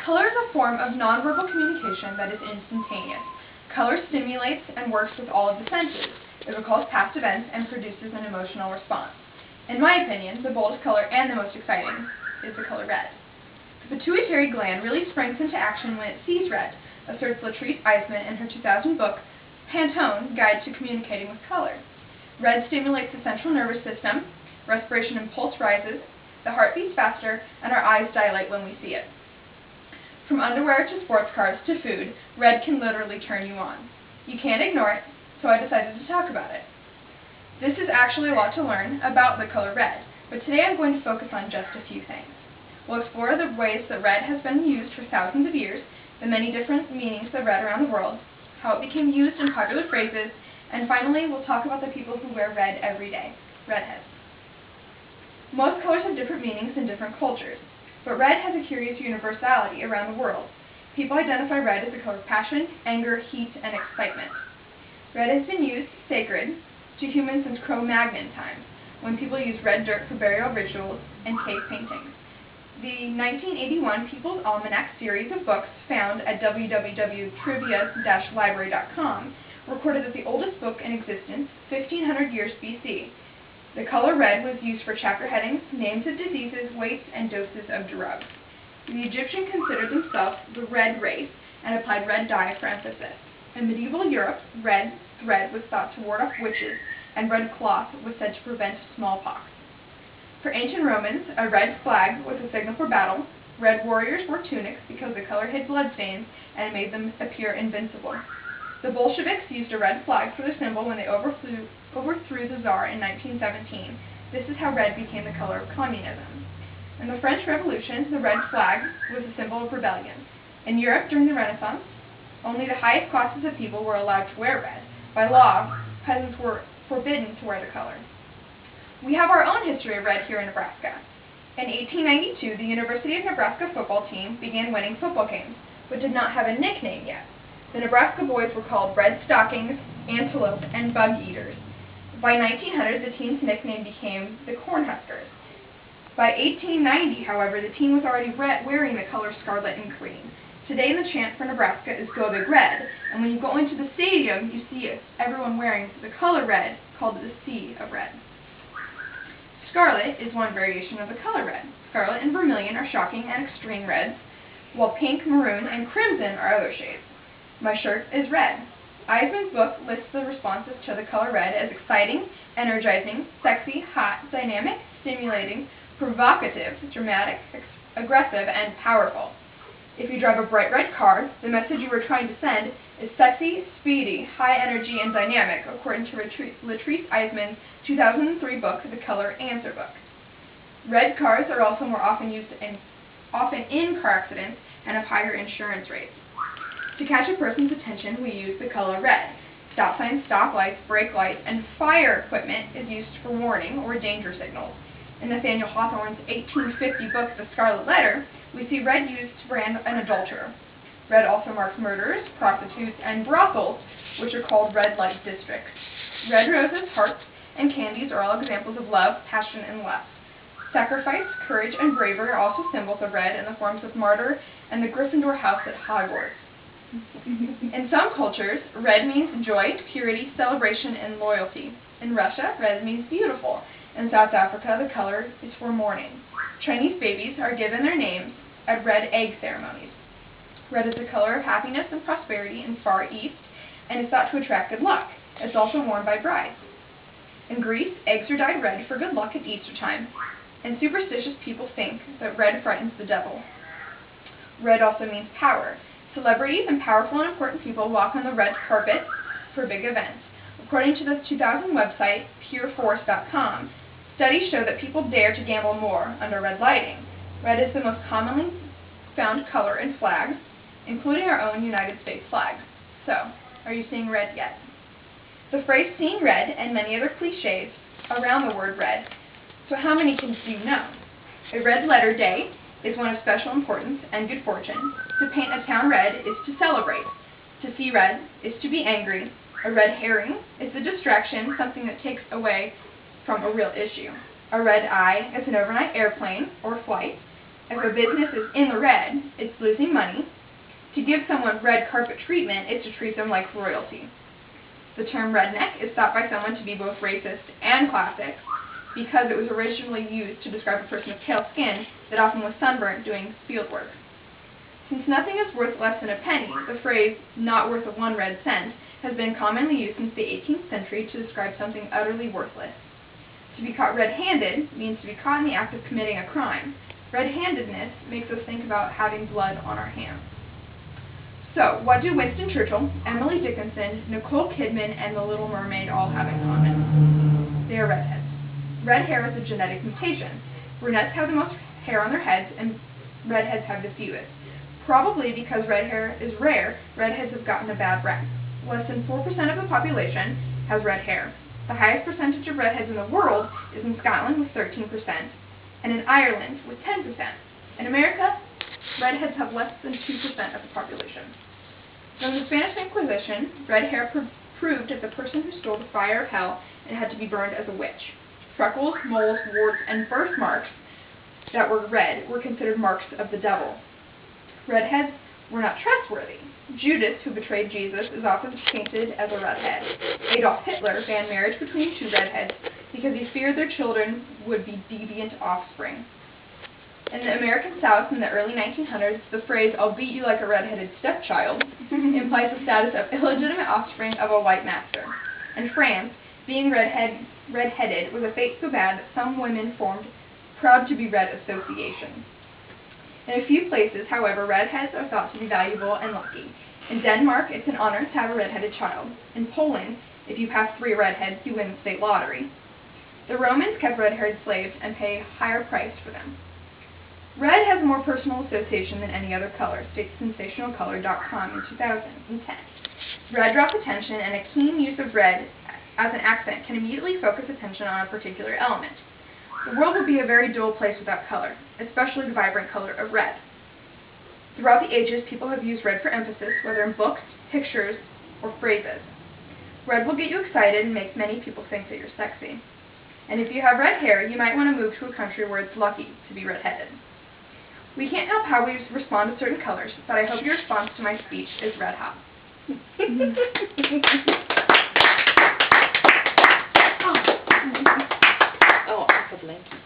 Color is a form of nonverbal communication that is instantaneous. Color stimulates and works with all of the senses. It recalls past events and produces an emotional response. In my opinion, the boldest color and the most exciting is the color red. The pituitary gland really springs into action when it sees red, asserts Latrice Eisman in her 2000 book, Pantone, Guide to Communicating with Color. Red stimulates the central nervous system, respiration and pulse rises, the heart beats faster, and our eyes dilate when we see it. From underwear to sports cars to food, red can literally turn you on. You can't ignore it, so I decided to talk about it. This is actually a lot to learn about the color red, but today I'm going to focus on just a few things. We'll explore the ways that red has been used for thousands of years, the many different meanings of red around the world, how it became used in popular phrases, and finally we'll talk about the people who wear red every day, redheads. Most colors have different meanings in different cultures, but red has a curious universality around the world. People identify red as the color of passion, anger, heat, and excitement. Red has been used sacred to humans since Cro-Magnon times, when people used red dirt for burial rituals and cave paintings. The 1981 People's Almanac series of books found at www.trivia-library.com recorded that the oldest book in existence, 1500 years BC. The color red was used for chapter headings, names of diseases, weights, and doses of drugs. The Egyptians considered themselves the red race and applied red dye for emphasis. In medieval Europe, red thread was thought to ward off witches, and red cloth was said to prevent smallpox. For ancient Romans, a red flag was a signal for battle. Red warriors wore tunics because the color hid bloodstains and made them appear invincible. The Bolsheviks used a red flag for their symbol when they overthrew the Tsar in 1917. This is how red became the color of communism. In the French Revolution, the red flag was a symbol of rebellion. In Europe during the Renaissance, only the highest classes of people were allowed to wear red. By law, peasants were forbidden to wear the color. We have our own history of red here in Nebraska. In 1892, the University of Nebraska football team began winning football games, but did not have a nickname yet. The Nebraska boys were called Red Stockings, Antelope, and Bug Eaters. By 1900, the team's nickname became the Cornhuskers. By 1890, however, the team was already wearing the color scarlet and green. Today, the chant for Nebraska is Go Big Red, and when you go into the stadium, you see everyone wearing the color red, called the Sea of Red. Scarlet is one variation of the color red. Scarlet and vermilion are shocking and extreme reds, while pink, maroon, and crimson are other shades. My shirt is red. Eisman's book lists the responses to the color red as exciting, energizing, sexy, hot, dynamic, stimulating, provocative, dramatic, aggressive, and powerful. If you drive a bright red car, the message you are trying to send is sexy, speedy, high energy, and dynamic, according to Latrice Eisman's 2003 book, The Color Answer Book. Red cars are also more often used in car accidents and have higher insurance rates. To catch a person's attention, we use the color red. Stop signs, stop lights, brake lights, and fire equipment is used for warning or danger signals. In Nathaniel Hawthorne's 1850 book, The Scarlet Letter, we see red used to brand an adulterer. Red also marks murderers, prostitutes, and brothels, which are called red light districts. Red roses, hearts, and candies are all examples of love, passion, and lust. Sacrifice, courage, and bravery are also symbols of red in the forms of martyr and the Gryffindor house at Hogwarts. In some cultures, red means joy, purity, celebration, and loyalty. In Russia, red means beautiful. In South Africa, the color is for mourning. Chinese babies are given their names at red egg ceremonies. Red is the color of happiness and prosperity in Far East, and is thought to attract good luck. It's also worn by brides. In Greece, eggs are dyed red for good luck at Easter time, and superstitious people think that red frightens the devil. Red also means power. Celebrities and powerful and important people walk on the red carpet for big events. According to the 2000 website, pureforce.com, studies show that people dare to gamble more under red lighting. Red is the most commonly found color in flags, including our own United States flag. So, are you seeing red yet? The phrase seeing red and many other cliches around the word red. So how many do you know? A red letter day is one of special importance and good fortune. To paint a town red is to celebrate. To see red is to be angry. A red herring is a distraction, something that takes away from a real issue. A red eye is an overnight airplane or flight. If a business is in the red, it's losing money. To give someone red carpet treatment is to treat them like royalty. The term redneck is thought by someone to be both racist and classic because it was originally used to describe a person with pale skin that often was sunburnt doing field work. Since nothing is worth less than a penny, the phrase, not worth a 1 red cent, has been commonly used since the 18th century to describe something utterly worthless. To be caught red-handed means to be caught in the act of committing a crime. Red-handedness makes us think about having blood on our hands. So, what do Winston Churchill, Emily Dickinson, Nicole Kidman, and The Little Mermaid all have in common? They are redheads. Red hair is a genetic mutation. Brunettes have the most hair on their heads, and redheads have the fewest. Probably because red hair is rare, redheads have gotten a bad rep. Less than 4% of the population has red hair. The highest percentage of redheads in the world is in Scotland with 13%, and in Ireland with 10%. In America, redheads have less than 2% of the population. During the Spanish Inquisition, red hair proved that the person who stole the fire of hell and had to be burned as a witch. Freckles, moles, warts, and birthmarks that were red were considered marks of the devil. Redheads were not trustworthy. Judas, who betrayed Jesus, is often painted as a redhead. Adolf Hitler banned marriage between 2 redheads because he feared their children would be deviant offspring. In the American South in the early 1900s, the phrase, "I'll beat you like a redheaded stepchild," implies the status of illegitimate offspring of a white master. In France, being redheaded was a fate so bad that some women formed proud to be red associations. In a few places, however, redheads are thought to be valuable and lucky. In Denmark, it's an honor to have a redheaded child. In Poland, if you have 3 redheads, you win the state lottery. The Romans kept red-haired slaves and pay a higher price for them. Red has a more personal association than any other color, states sensationalcolor.com in 2010. Red draws attention, and a keen use of red as an accent can immediately focus attention on a particular element. The world would be a very dull place without color, especially the vibrant color of red. Throughout the ages, people have used red for emphasis, whether in books, pictures, or phrases. Red will get you excited and make many people think that you're sexy. And if you have red hair, you might want to move to a country where it's lucky to be redheaded. We can't help how we respond to certain colors, but I hope your response to my speech is red hot. Oh, it's a blankie.